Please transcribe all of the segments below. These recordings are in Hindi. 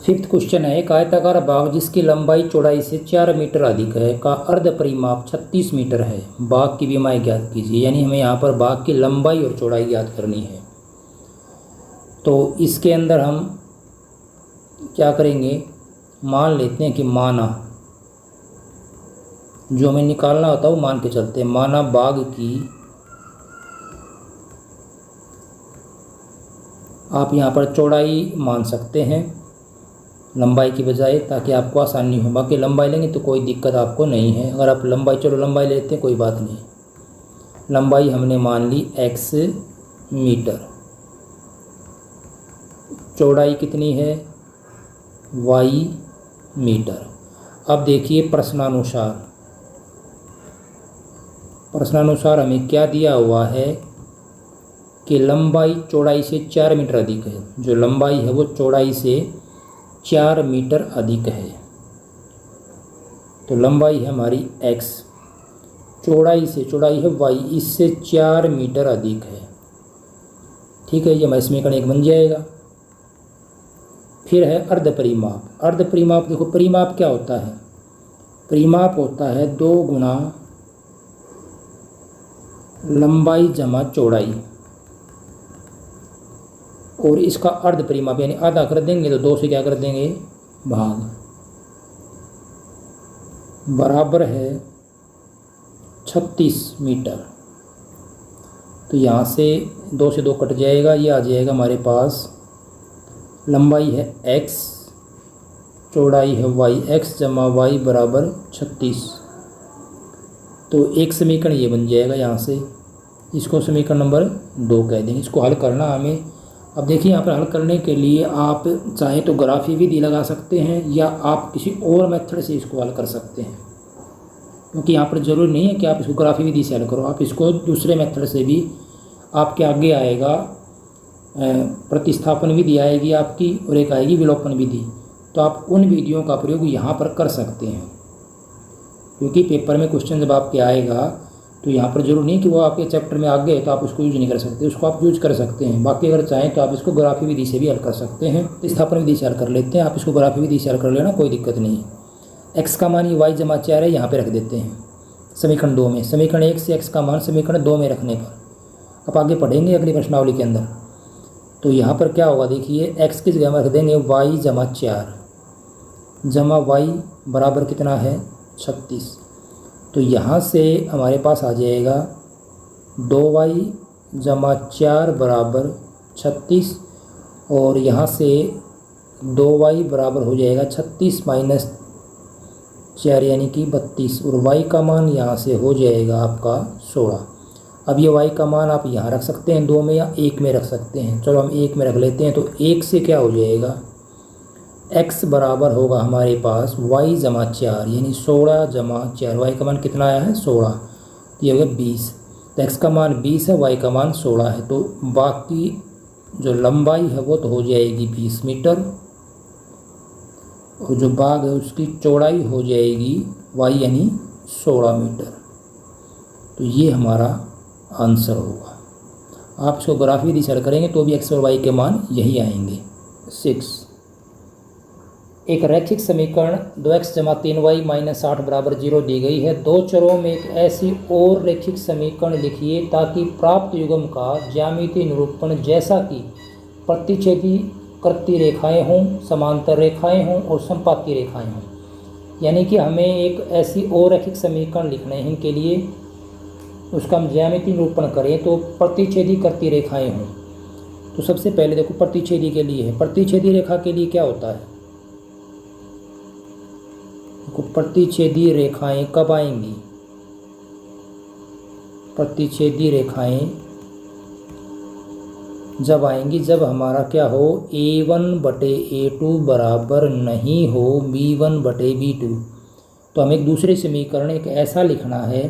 फिफ्थ क्वेश्चन है, एक आयताकार बाग जिसकी लंबाई चौड़ाई से 4 मीटर अधिक है का अर्ध परिमाप 36 मीटर है, बाग की विमाएँ ज्ञात कीजिए। यानी हमें यहाँ पर बाग की लंबाई और चौड़ाई ज्ञात करनी है। तो इसके अंदर हम क्या करेंगे, मान लेते हैं कि माना, जो हमें निकालना होता है वो मान के चलते हैं। माना बाग की, आप यहाँ पर चौड़ाई मान सकते हैं लंबाई की बजाय, ताकि आपको आसानी हो। बाकी लंबाई लेंगे तो कोई दिक्कत आपको नहीं है। अगर आप लंबाई, चलो लंबाई लेते हैं, कोई बात नहीं। लंबाई हमने मान ली x मीटर, चौड़ाई कितनी है y मीटर। अब देखिए प्रश्नानुसार हमें क्या दिया हुआ है कि लंबाई चौड़ाई से 4 मीटर अधिक है। जो लंबाई है वो चौड़ाई से 4 मीटर अधिक है। तो लंबाई है हमारी x, चौड़ाई है y, इससे 4 मीटर अधिक है। ठीक है, ये हमारा समीकरण 1 बन जाएगा। फिर है अर्ध परिमाप। अर्ध परिमाप, देखो परिमाप क्या होता है, परिमाप होता है 2 गुना लंबाई जमा चौड़ाई, और इसका अर्ध परिमाप यानी आधा कर देंगे तो 2 से क्या कर देंगे भाग, बराबर है 36 मीटर। तो यहाँ से 2 से 2 कट जाएगा, ये आ जाएगा हमारे पास, लंबाई है x, चौड़ाई है y, x जमा y बराबर 36। तो एक समीकरण ये बन जाएगा। यहाँ से इसको समीकरण नंबर 2 कह देंगे। इसको हल करना हमें, अब देखिए यहाँ पर हल करने के लिए आप चाहें तो ग्राफी विधि लगा सकते हैं, या आप किसी और मेथड से इसको हल कर सकते हैं, क्योंकि यहाँ पर ज़रूरी नहीं है कि आप इसको ग्राफी विधि से हल करो। आप इसको दूसरे मेथड से भी, आपके आगे आएगा प्रतिस्थापन विधि आएगी आपकी, और एक आएगी विलोपन विधि। तो आप उन विधियों का प्रयोग यहाँ पर कर सकते हैं, क्योंकि पेपर में क्वेश्चन जब आपके आएगा तो यहाँ पर जरूर नहीं कि वो आपके चैप्टर में आगे है तो आप उसको यूज नहीं कर सकते, उसको आप यूज कर सकते हैं। बाकी अगर चाहें तो आप इसको ग्राफी विधि से भी हल कर सकते हैं, प्रतिस्थापन विधि से हल कर लेते हैं। आप इसको ग्राफी विधि से हल कर लेना, कोई दिक्कत नहीं है। x का मान ये y जमा 4 है, यहाँ पे रख देते हैं समीकरण 2 में। समीकरण 1 से x का मान समीकरण 2 में रखने पर अब आगे पढ़ेंगे अगली प्रश्नावली के अंदर। तो यहाँ पर क्या होगा, देखिए x की जगह में रख देंगे y जमा 4 जमा y बराबर कितना है 36। तो यहाँ से हमारे पास आ जाएगा 2y जमा 4 बराबर 36, और यहाँ से 2y बराबर हो जाएगा 36 माइनस 4 यानी कि 32, और y का मान यहाँ से हो जाएगा आपका 16। अब ये y का मान आप यहाँ रख सकते हैं 2 में या 1 में रख सकते हैं। चलो हम 1 में रख लेते हैं। तो 1 से क्या हो जाएगा, x बराबर होगा हमारे पास y जमा 4 यानी 16 जमा 4। y का मान कितना आया है 16, तो ये हो गया 20। तो x का मान 20 है, y का मान 16 है। तो बाकी जो लंबाई है वो तो हो जाएगी 20 मीटर, और जो बाग है उसकी चौड़ाई हो जाएगी y यानी 16 मीटर। तो ये हमारा आंसर होगा। आप इसको ग्राफी विधि से हल करेंगे तो भी x और y के मान यही आएंगे। 6, एक रैखिक समीकरण 2x जमा 3y माइनस 8 बराबर 0 दी गई है। 2 चरों में एक ऐसी और रैखिक समीकरण लिखिए ताकि प्राप्त युग्म का ज्यामितीय निरूपण, जैसा कि प्रतिच्छेदी करती रेखाएं हों, समांतर रेखाएं हों और संपाती रेखाएं हों। यानी कि हमें एक ऐसी और रैखिक समीकरण लिखने हैं, इनके लिए उसका हम ज्यामितीय निरूपण करें तो प्रतिच्छेदी करती रेखाएं हों। तो सबसे पहले देखो प्रतिच्छेदी के लिए है, प्रतिच्छेदी रेखा के लिए क्या होता है, प्रतिच्छेदी रेखाएं कब आएंगी, प्रतिच्छेदी रेखाएं जब आएंगी जब हमारा क्या हो, a1 बटे a2 बराबर नहीं हो b1 बटे b2। तो हमें एक दूसरे समीकरण एक ऐसा लिखना है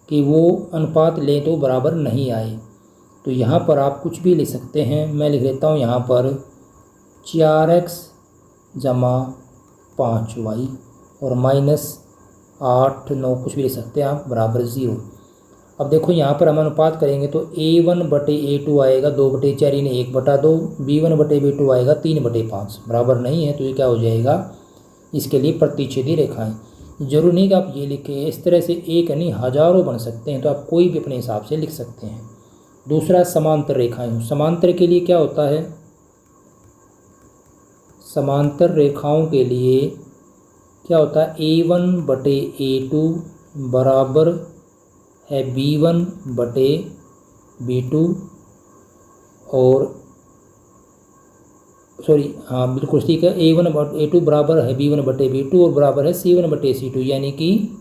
कि वो अनुपात ले तो बराबर नहीं आए। तो यहाँ पर आप कुछ भी लिख सकते हैं। मैं लिख लेता हूँ यहाँ पर 4x जमा 5y और माइनस 8 9 कुछ भी लिख सकते हैं आप, बराबर 0। अब देखो यहाँ पर हम अनुपात करेंगे तो A1/A2 आएगा 2/4 यानी 1/2, B1/B2 आएगा 3/5 बराबर नहीं है। तो ये क्या हो जाएगा, इसके लिए प्रतिच्छेदी रेखाएं। जरूरी नहीं कि आप ये लिखें, इस तरह से एक नहीं हजारों बन सकते हैं, तो आप कोई भी अपने हिसाब से लिख सकते हैं। दूसरा समांतर रेखाएं, समांतर के लिए क्या होता है, समांतर रेखाओं के लिए क्या होता है, A1/A2 बराबर है B1/B2 और सॉरी हाँ बिल्कुल ठीक है, A1/A2 बराबर है B1/B2 और बराबर है C1/C2, यानी कि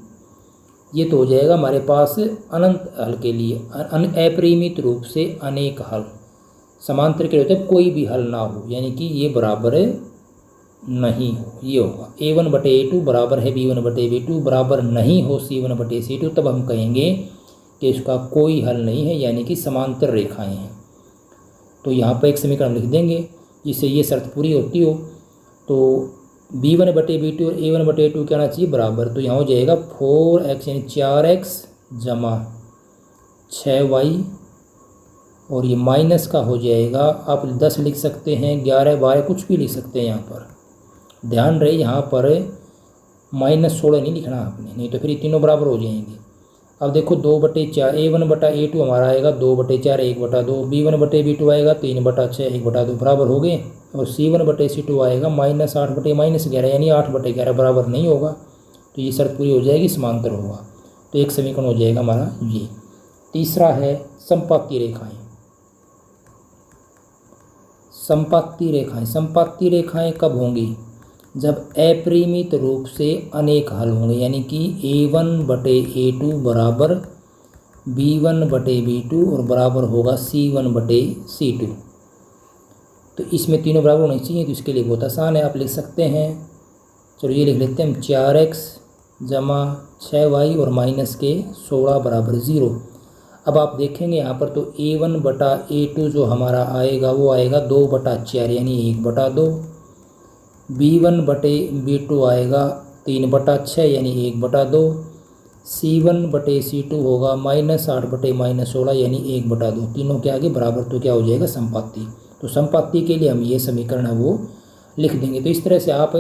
ये तो हो जाएगा हमारे पास अनंत हल के लिए अपरिमित रूप से अनेक हल। समांतर के होते कोई भी हल ना हो, यानी कि ये बराबर नहीं हो, ये होगा A1/A2 बराबर है B1/B2 बराबर नहीं हो C1/C2, तब हम कहेंगे कि इसका कोई हल नहीं है, यानी कि समांतर रेखाएं हैं। तो यहाँ पर एक समीकरण लिख देंगे जिससे ये शर्त पूरी होती हो। तो B1/B2 और A1/A2 क्या आना चाहिए बराबर, तो यहाँ हो जाएगा 4x यानी 4x जमा 6y और ये माइनस का हो जाएगा, आप 10 लिख सकते हैं, 11 12 कुछ भी लिख सकते हैं। यहाँ पर ध्यान रहे यहाँ पर -16 नहीं लिखना आपने, नहीं तो फिर ये तीनों बराबर हो जाएंगे। अब देखो 2/4 A1/A2 हमारा आएगा 2/4 1/2, B1/B2 आएगा 3/6 1/2 बराबर हो गए, और C1/C2 आएगा -8/-11 यानी 8/11 बराबर नहीं होगा। तो ये शर्त पूरी हो जाएगी, समांतर होगा। तो एक समीकरण हो जाएगा हमारा ये। तीसरा है संपाती रेखाएं। संपाती रेखाएं, संपाती रेखाएं कब होंगी, जब अपरिमित रूप से अनेक हल होंगे, यानी कि A1/A2 बराबर B1/B2 और बराबर होगा C1/C2। तो इसमें तीनों बराबर होने चाहिए, तो इसके लिए बहुत आसान है, आप लिख सकते हैं। चलो ये लिख लेते हैं हम, 4x जमा 6y और माइनस के 16 बराबर 0। अब आप देखेंगे यहाँ पर तो A1/A2 जो हमारा आएगा वो आएगा 2/4 यानी 1/2, B1/B2 आएगा 3/6 यानी 1/2, C1/C2 होगा -8/-16 यानी 1/2। तीनों के आगे बराबर, तो क्या हो जाएगा संपाती। तो संपाती के लिए हम ये समीकरण है वो लिख देंगे। तो इस तरह से आप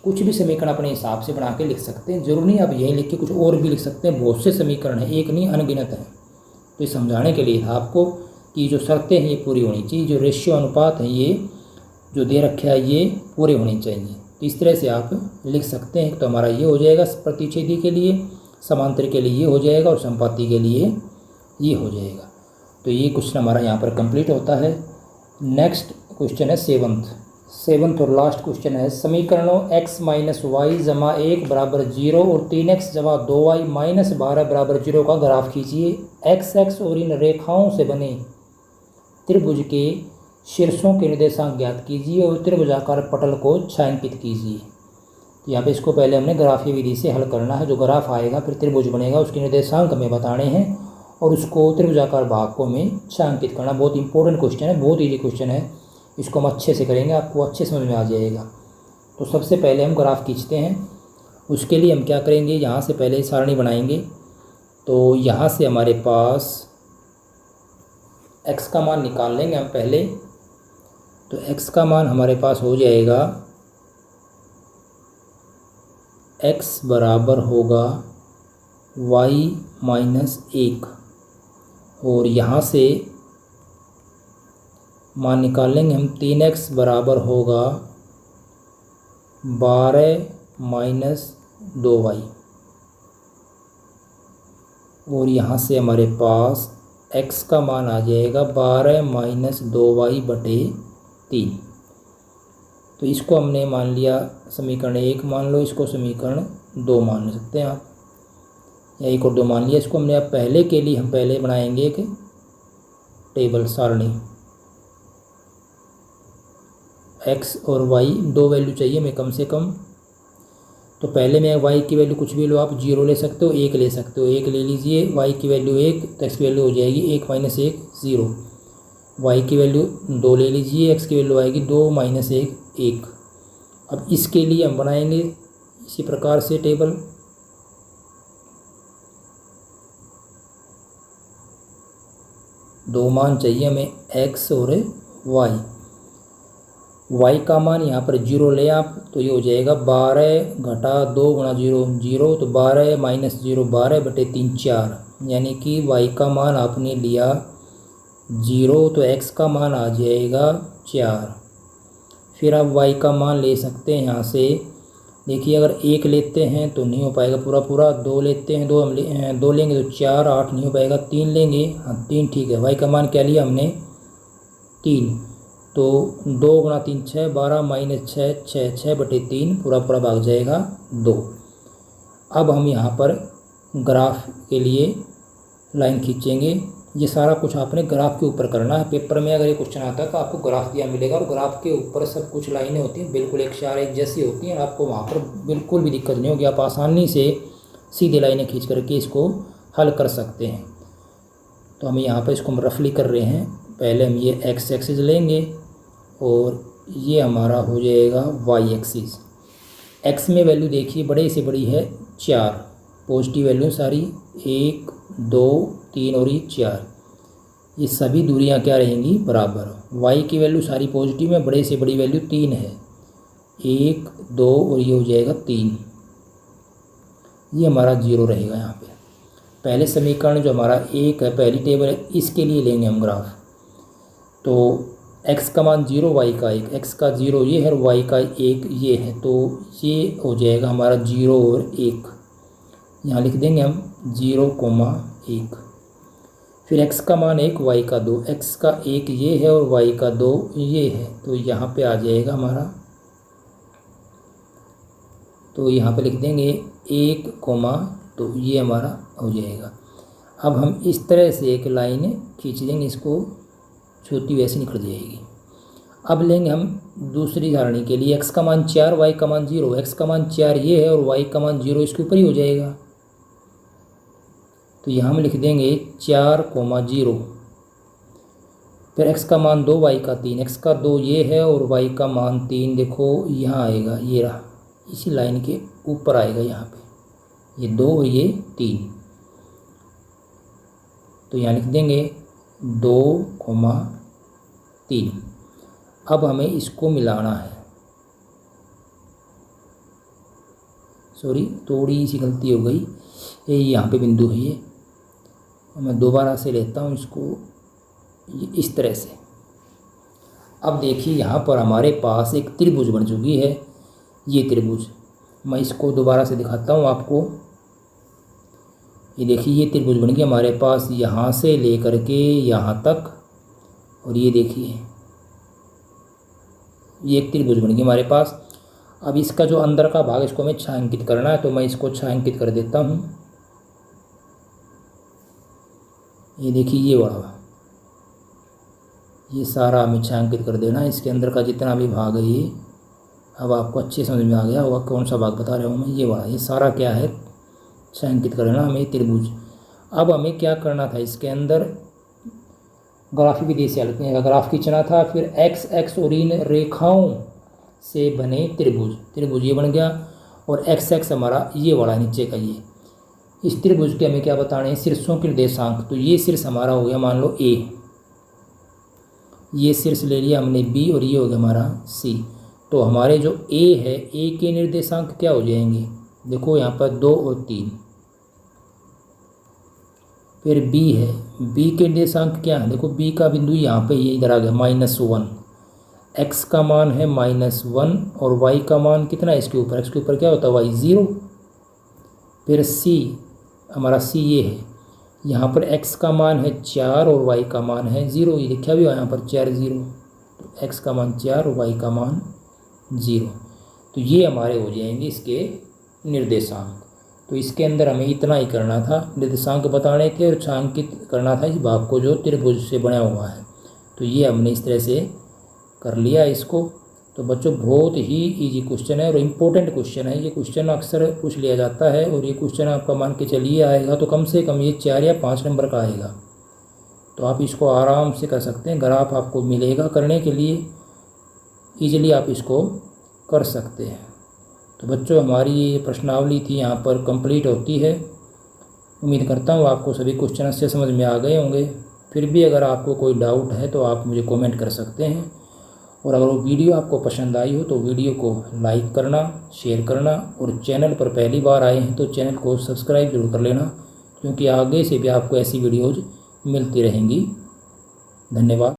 कुछ भी समीकरण अपने हिसाब से बना के लिख सकते हैं, जरूर नहीं आप यही लिख के कुछ और भी लिख सकते हैं। बहुत से समीकरण हैं, एक नहीं अनगिनत है। तो ये समझाने के लिए था आपको कि जो शर्तें हैं ये पूरी होनी चाहिए, जो रेशियो अनुपात हैं ये जो दे रखे है ये पूरे होने चाहिए। तो इस तरह से आप लिख सकते हैं। तो हमारा ये हो जाएगा प्रतिच्छेदी के लिए, समांतर के लिए ये हो जाएगा और संपाती के लिए ये हो जाएगा। तो ये क्वेश्चन हमारा यहाँ पर कंप्लीट होता है। नेक्स्ट क्वेश्चन है सेवन्थ और लास्ट क्वेश्चन है, समीकरणों x - y जमा 1 बराबर 0 और 3x जमा 2y - 12 बराबर 0 का ग्राफ खींचिए। x और इन रेखाओं से बने त्रिभुज के शीर्षों के निर्देशांक ज्ञात कीजिए और त्रिभुजाकार पटल को छायांकित कीजिए। तो यहाँ पे इसको पहले हमने ग्राफीय विधि से हल करना है। जो ग्राफ आएगा फिर त्रिभुज बनेगा, उसके निर्देशांक हमें बताने हैं और उसको त्रिभुजाकार भाग को हमें छायांकित करना। बहुत इंपॉर्टेंट क्वेश्चन है, बहुत ईजी क्वेश्चन है। इसको हम अच्छे से करेंगे, आपको अच्छे समझ में आ जाएगा। तो सबसे पहले हम ग्राफ खींचते हैं। उसके लिए हम क्या करेंगे, यहाँ से पहले सारणी बनाएंगे। तो यहाँ से हमारे पास x का मान निकाल लेंगे हम पहले। तो x का मान हमारे पास हो जाएगा, x बराबर होगा y - 1 और यहाँ से मान निकाल लेंगे हम 3x बराबर होगा 12 - 2y और यहाँ से हमारे पास x का मान आ जाएगा 12 - 2y/3। तो इसको हमने मान लिया समीकरण 1 मान लो, इसको समीकरण 2 मान सकते हैं आप, या 1 और 2 मान लिया। इसको हमने अब पहले के लिए हम पहले बनाएंगे एक टेबल सारणी। x और y दो वैल्यू चाहिए हमें कम से कम। तो पहले में y की वैल्यू कुछ भी लो, आप 0 ले सकते हो, 1 ले सकते हो। 1 ले लीजिए, y की वैल्यू 1, तो x की वैल्यू हो जाएगी 1 - 1 0। y की वैल्यू 2 ले लीजिए, x की वैल्यू आएगी 2 - 1 1। अब इसके लिए हम बनाएंगे इसी प्रकार से टेबल। दो मान चाहिए हमें, x और y। y का मान यहाँ पर 0 ले आप, तो ये हो जाएगा 12 घटा 2 गुणा 0 0, तो 12 माइनस 0 12/3 4, यानी कि y का मान आपने लिया 0, तो x का मान आ जाएगा 4। फिर आप y का मान ले सकते हैं यहाँ से, देखिए अगर 1 लेते हैं तो नहीं हो पाएगा पूरा पूरा, 2 लेते हैं, 2 लेंगे तो 4, 8 नहीं हो पाएगा, 3 लेंगे, हाँ 3 ठीक है। y का मान क्या लिया हमने 3, तो 2 गुणा 3 6, 12 माइनस 6 6 6/3 पूरा पूरा भाग जाएगा 2। अब हम यहाँ पर ग्राफ के लिए लाइन खींचेंगे। ये सारा कुछ आपने ग्राफ के ऊपर करना है। पेपर में अगर ये क्वेश्चन आता है तो आपको ग्राफ दिया मिलेगा और ग्राफ के ऊपर सब कुछ लाइनें होती हैं, बिल्कुल एक चार एक जैसी होती हैं। आपको वहाँ पर बिल्कुल भी दिक्कत नहीं होगी, आप आसानी से सीधे लाइनें खींच करके इसको हल कर सकते हैं। तो हम यहाँ पर इसको हम रफली कर रहे हैं। पहले हम ये एक्स एक्सिस लेंगे और ये हमारा हो जाएगा वाई एक्सिस। एक्स में वैल्यू देखिए बड़े से बड़ी है 4, पॉजिटिव वैल्यू सारी 1 2 3 और ये 4, ये सभी दूरियां क्या रहेंगी बराबर। वाई की वैल्यू सारी पॉजिटिव है, बड़े से बड़ी वैल्यू 3 है, 1 2 और ये हो जाएगा 3, ये हमारा 0 रहेगा यहाँ पे। पहले समीकरण जो हमारा 1 है, पहली टेबल है, इसके लिए लेंगे हम ग्राफ। तो x का मान 0 y का 1, x का 0 ये है और y का 1 ये है, तो ये हो जाएगा हमारा 0 और 1। यहाँ लिख देंगे हम 0,1। फिर x का मान 1 y का 2, x का 1 ये है और y का 2 ये है, तो यहाँ पे आ जाएगा हमारा, तो यहाँ पे लिख देंगे 1,2, ये हमारा हो जाएगा। अब हम इस तरह से एक लाइन खींच देंगे, इसको छोटी वैसे निकल जाएगी। अब लेंगे हम दूसरी सारणी के लिए, x का मान 4 y का मान 0, x का मान 4 ये है और y का मान 0 इसके ऊपर ही हो जाएगा। तो यहाँ हम लिख देंगे 4,0। फिर x का मान 2 y का 3, x का 2 ये है और y का मान 3 देखो यहाँ आएगा, ये रहा, इसी लाइन के ऊपर आएगा यहाँ पे, ये 2 और ये 3। तो यहाँ लिख देंगे 2,3। अब हमें इसको मिलाना है, सॉरी थोड़ी सी गलती हो गई, ये यहाँ पे बिंदु है, ये मैं दोबारा से लेता हूँ इसको, ये इस तरह से। अब देखिए यहाँ पर हमारे पास एक त्रिभुज बन चुकी है, ये त्रिभुज, मैं इसको दोबारा से दिखाता हूँ आपको। ये देखिए ये त्रिभुज बन गया हमारे पास, यहाँ से लेकर के यहाँ तक, और ये देखिए ये एक त्रिभुज बन गया हमारे पास। अब इसका जो अंदर का भाग इसको हमें छायांकित करना है, तो मैं इसको छायांकित कर देता हूँ। ये देखिए ये वाला, ये सारा हमें छायांकित कर देना है, इसके अंदर का जितना भी भाग है ये। अब आपको अच्छे समझ में आ गया होगा कौन सा भाग बता रहा हूँ मैं, ये वाला, ये सारा क्या है छायांकित करना हमें त्रिभुज। अब हमें क्या करना था, इसके अंदर ग्राफिक विधि से हल करने का ग्राफ खींचना था। फिर एक्स एक्स और इन रेखाओं से बने त्रिभुज, त्रिभुज ये बन गया, और एक्स एक्स हमारा ये वाला नीचे का ये। इस त्रिभुज के हमें क्या बताने हैं, शीर्षों के निर्देशांक। तो ये शीर्ष हमारा हो गया मान लो ए, ये शीर्ष ले लिया हमने बी, और ये हो गया हमारा सी। तो हमारे जो ए है, ए के निर्देशांक क्या हो जाएंगे, देखो यहाँ पर 2 और 3। फिर बी है, बी के निर्देशांक क्या है, देखो बी का बिंदु यहाँ पे ये इधर आ गया -1, एक्स का मान है -1 और वाई का मान कितना है इसके ऊपर, एक्स के ऊपर क्या होता है वाई 0। फिर सी, हमारा सी ये है, यहाँ पर एक्स का मान है 4 और वाई का मान है 0, ये लिखा भी हुआ यहाँ पर 4 0, तो एक्स का मान 4 और वाई का मान 0। तो ये हमारे हो जाएंगे इसके निर्देशांक। तो इसके अंदर हमें इतना ही करना था, निर्देशांक बताने थे और छायांकित करना था इस भाग को जो त्रिभुज से बना हुआ है। तो ये हमने इस तरह से कर लिया इसको। तो बच्चों बहुत ही इजी क्वेश्चन है और इम्पोर्टेंट क्वेश्चन है, ये क्वेश्चन अक्सर पूछ लिया जाता है, और ये क्वेश्चन आपका मान के चलिए आएगा तो कम से कम ये 4 या 5 नंबर का आएगा। तो आप इसको आराम से कर सकते हैं, ग्राफ आपको मिलेगा करने के लिए, ईजिली आप इसको कर सकते हैं। तो बच्चों हमारी ये प्रश्नावली थी यहाँ पर कंप्लीट होती है। उम्मीद करता हूँ आपको सभी क्वेश्चन अच्छे समझ में आ गए होंगे। फिर भी अगर आपको कोई डाउट है तो आप मुझे कमेंट कर सकते हैं। और अगर वो वीडियो आपको पसंद आई हो तो वीडियो को लाइक करना, शेयर करना, और चैनल पर पहली बार आए हैं तो चैनल को सब्सक्राइब जरूर कर लेना, क्योंकि आगे से भी आपको ऐसी वीडियोज़ मिलती रहेंगी। धन्यवाद।